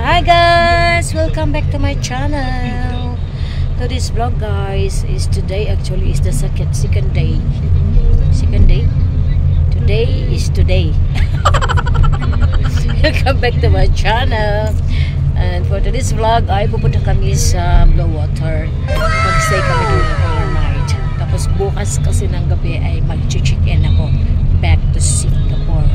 Hi guys! Welcome back to my channel. So this vlog guys is today actually is the second day. Today is today. Welcome back to my channel. And for today's vlog ay pupunta kami sa Blauwater. Mag-stay kami doon overnight. Tapos bukas kasi ng gabi ay mag-check-in ako back to Singapore.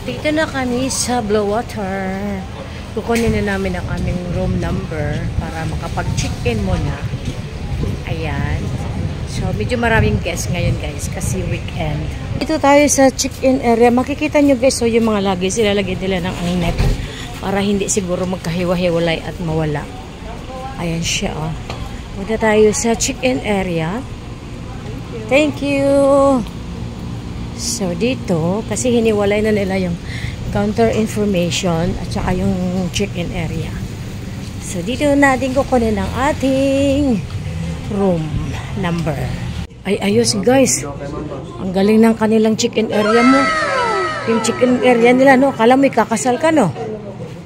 Dito na kami sa Blauwater. Kukunin na namin ang aming room number para makapag-check-in muna. Ayan. So, medyo maraming guests ngayon guys kasi weekend. Dito tayo sa check-in area. Makikita nyo guys, so yung mga luggage, ilalagay nila ng net para hindi siguro magkahiwa-hiwalay at mawala. Ayan siya oh. Punta tayo sa check-in area. Thank you. So, dito, kasi hiniwalay na nila yung counter information at saka yung check-in area. So, dito natin kukunin ang ating room number. Ay, ayos guys. Ang galing ng kanilang check-in area mo. Yung check-in area nila, no? Kala mo ikakasal ka, no?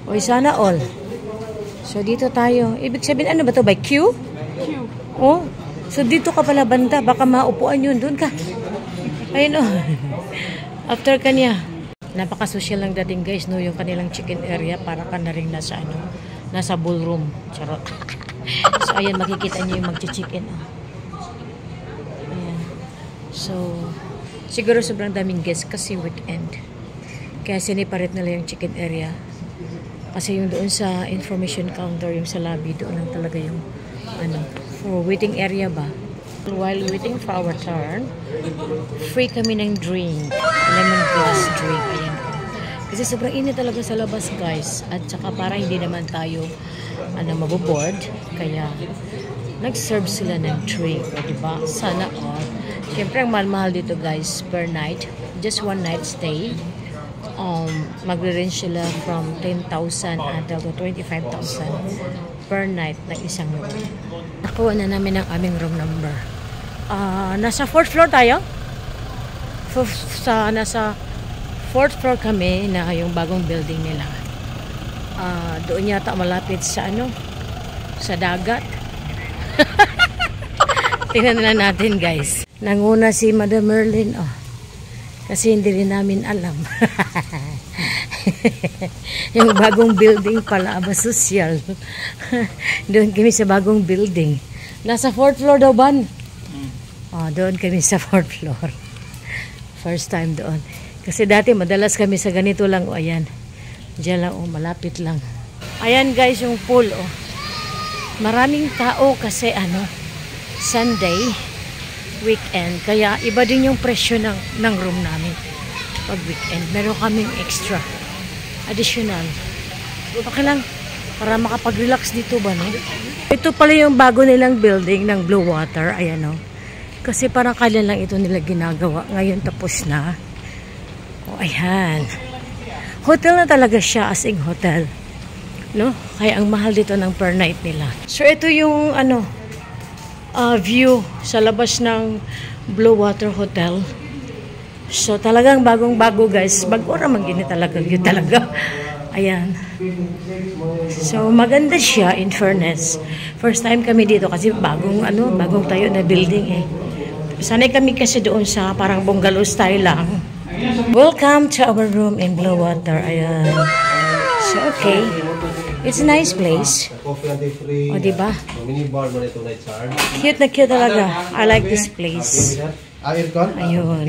O, sana all. So, dito tayo. Ibig sabihin, ano ba to? By Q? Q. Oh, so dito ka pala banda. Baka maupuan yun. Doon ka. Ayun oh. After kanya. Napaka-social lang dating guys, no? Yung kanilang check-in area para ka na rin nasa, ano, nasa ballroom. Charot. So, ayan, makikita nyo yung mag-check-in. Oh. Ayan. So, siguro sobrang daming guests kasi weekend. Kaya siniparate nila yung check-in area. Kasi yung doon sa information counter, yung sa lobby, doon lang talaga yung, ano, for waiting area ba? While waiting for our turn, free kami ng drink. Lemongrass drink. Ayan. Kasi sobrang init talaga sa labas, guys. At saka para hindi naman tayo maboboard. Kaya, nag-serve sila ng drink. O, diba? Sana all. Siyempre, ang mahal-mahal dito, guys, per night. Just one night stay. Magre-range sila from 10,000 until to 25,000 per night ng isang room. Nakuha na namin ang aming room number. Nasa 4th floor tayo. Nasa 4th floor kami na yung bagong building nila. Doon yata malapit sa sa dagat. Tingnan na natin guys. Nanguna si Madam Merlin. Oh. Kasi hindi rin namin alam. Yung bagong building pala, aba social. Doon kami sa bagong building. Nasa 4th floor daw ba? Doon kami sa 4th floor. First time doon. Kasi dati madalas kami sa ganito lang. O ayan. Diyan lang malapit lang. Ayan guys yung pool. Maraming tao kasi Sunday, weekend. Kaya iba din yung presyo ng room namin. Pag weekend. Meron kaming extra. Additional. Okay lang. Para makapag-relax dito ba, no? Ito pala yung bago nilang building ng Blauwater. Ayan, no? Kasi parang kailan lang ito nila ginagawa. Ngayon tapos na. O, ayan. Hotel na talaga siya as in hotel. No? Kaya ang mahal dito ng per night nila. So, ito yung, view sa labas ng Blauwater Hotel. So, talagang bagong-bago, guys. Bago naman gini talaga. Yun talaga. Ayan. So, maganda siya, in fairness. First time kami dito kasi bagong tayo na building eh. Sanay kami kasi doon sa parang bungalow style lang. Welcome to our room in Blauwater. Ayan. So, okay. It's a nice place. O, diba? Cute na cute talaga. I like this place. Ayun.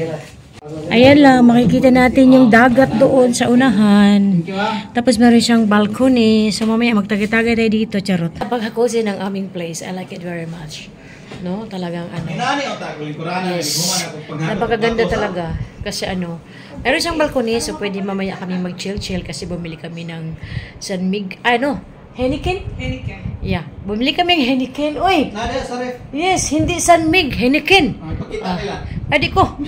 Ayan lang, makikita natin yung dagat doon sa unahan. Tapos meron siyang balcony. So mamaya magtagay-tagay tayo dito, charot. Paghakusin ng aming place, I like it very much. No? Talagang yes. Napakaganda talaga. Kasi meron siyang balcony, so pwede mamaya kami mag-chill-chill kasi bumili kami ng San Mig... Heineken? Heineken. Yeah. Bumili kami ng Heineken. Uy! Yes, hindi San Mig. Heineken. Adi ko.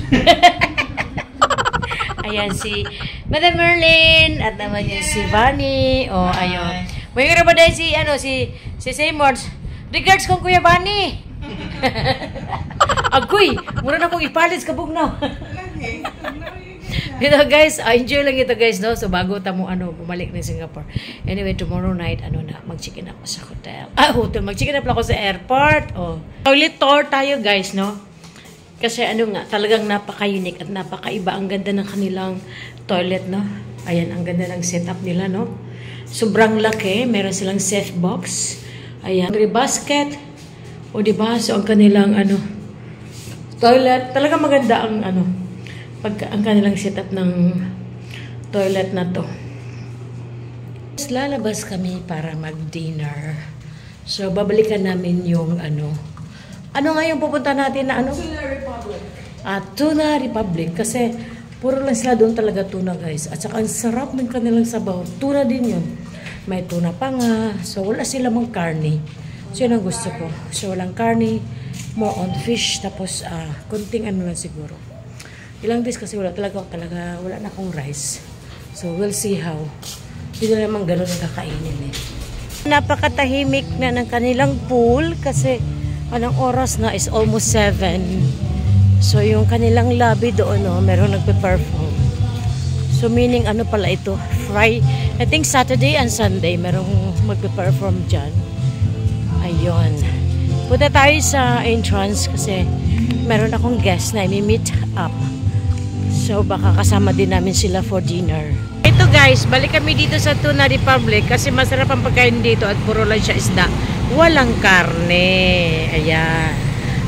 Ayan si Madam Merlin at naman yung si Vanny. O, ayun. May nga ba dahil si Seymour? Regards kong Kuya Bani. Agoy, mura na kong ipalit kabog na. Ito guys, enjoy lang ito guys, no? So bago tamo bumalik na Singapore. Anyway, tomorrow night mag-check-in ako sa hotel. Mag-check-in up ako sa airport. Oh. Toilet tour tayo guys, no? Kasi talagang napaka-unique at napaka-iba. Ang ganda ng kanilang toilet, no? Ayan, ang ganda ng setup nila, no? Sobrang laki, meron silang safe box. Ayan, basket. O diba? So ang kanilang toilet, talagang maganda ang ang kanilang setup ng toilet na to. Lalabas kami para mag-dinner. So, babalikan namin yung ano nga yung pupunta natin na Tuna Republic. Tuna Republic. Kasi, puro lang sila doon talaga tuna, guys. At saka, ang sarap ng kanilang sabaw. Tuna din yun. May tuna pa nga. So, wala sila mang karne. So, yun ang gusto ko. So, walang karne. More on fish. Tapos, konting lang siguro. Ilang days kasi wala na akong rice. So, we'll see how. Hindi na naman ganun ang kakainin eh. Napakatahimik na ng kanilang pool kasi anong oras na is almost 7. So, yung kanilang lobby doon, merong nagpe-perform. So, meaning pala ito? I think Saturday and Sunday merong magpe-perform dyan. Ayun. Punta tayo sa entrance kasi meron akong guest na i-meet up. So, baka kasama din namin sila for dinner. Ito guys, balik kami dito sa Tuna Republic kasi masarap ang pagkain dito at puro lang siya isda. Walang karne. Ayan.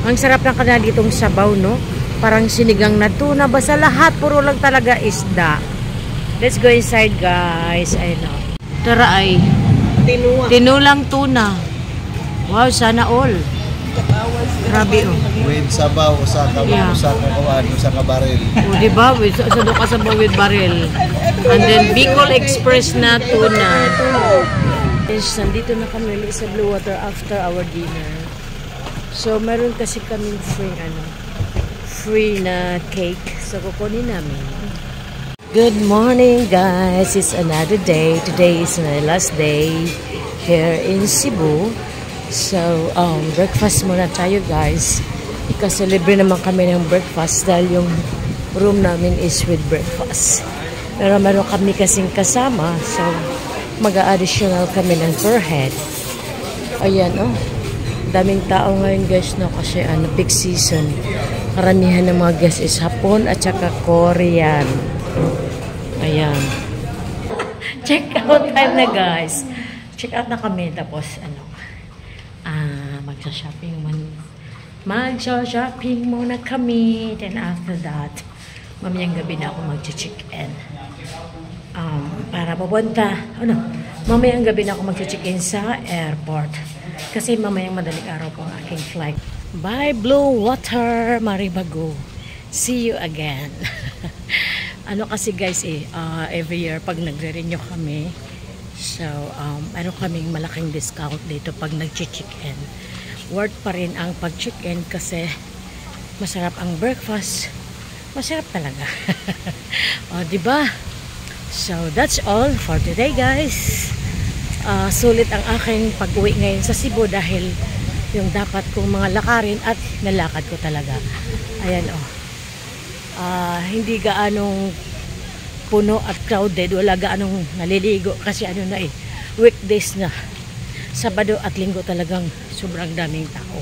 Ang sarap ng kanila ditong sabaw, no? Parang sinigang na tuna. Basta lahat, puro lang talaga isda. Let's go inside, guys. Ayun, no? Tara ay. Tinulang tuna. Wow, sana all. Grabe, With sabaw, usaka baril. Diba? Sado ka sabaw with baril. And then, Bicol Express na tuna. Yes, nandito na kami sa Blue Water after our dinner. So, meron kasi kaming free na cake. So, kukunin namin. Good morning, guys. It's another day. Today is my last day here in Cebu. So, breakfast muna tayo guys. Kasi libre naman kami ng breakfast dahil yung room namin is with breakfast. Pero meron kami kasing kasama. So, mag-a-additional kami ng per head. Ayan, daming tao ngayon guys, no? Kasi peak season. Karamihan ng mga guests is Hapon at saka Korean. Ayan. Check out time na guys. Check out na kami. Tapos, Magsha-shopping muna kami. Then after that, mamayang gabi na ako mag-check-in. Para papunta, mamayang gabi na ako mag-check-in sa airport. Kasi mamayang madaling araw po ang aking flight. Bye, Blue Water, Maribago. See you again. Kasi guys, every year pag nagre-renew kami, so, meron kaming malaking discount dito pag nag-check-in. Worth pa rin ang pag-check-in kasi masarap ang breakfast. Masarap talaga. Diba? So, that's all for today, guys. Sulit ang aking pag-uwi ngayon sa Cebu dahil yung dapat kong mga lakarin at nalakad ko talaga. Ayan, hindi gaanong puno at crowded. Wala gaanong naliligo kasi weekdays na. Sabado at Linggo talagang sobrang daming tao.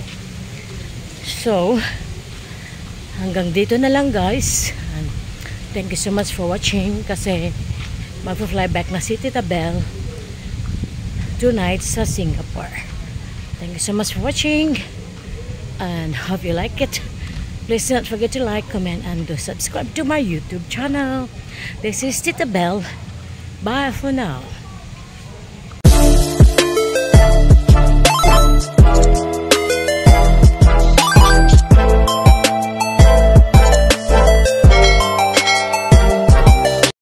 So, hanggang dito na lang guys. And thank you so much for watching kasi mag-fly back na si Tita Belle tonight sa Singapore. Thank you so much for watching and hope you like it. Please don't forget to like, comment, and subscribe to my YouTube channel. This is Tita Belle. Bye for now.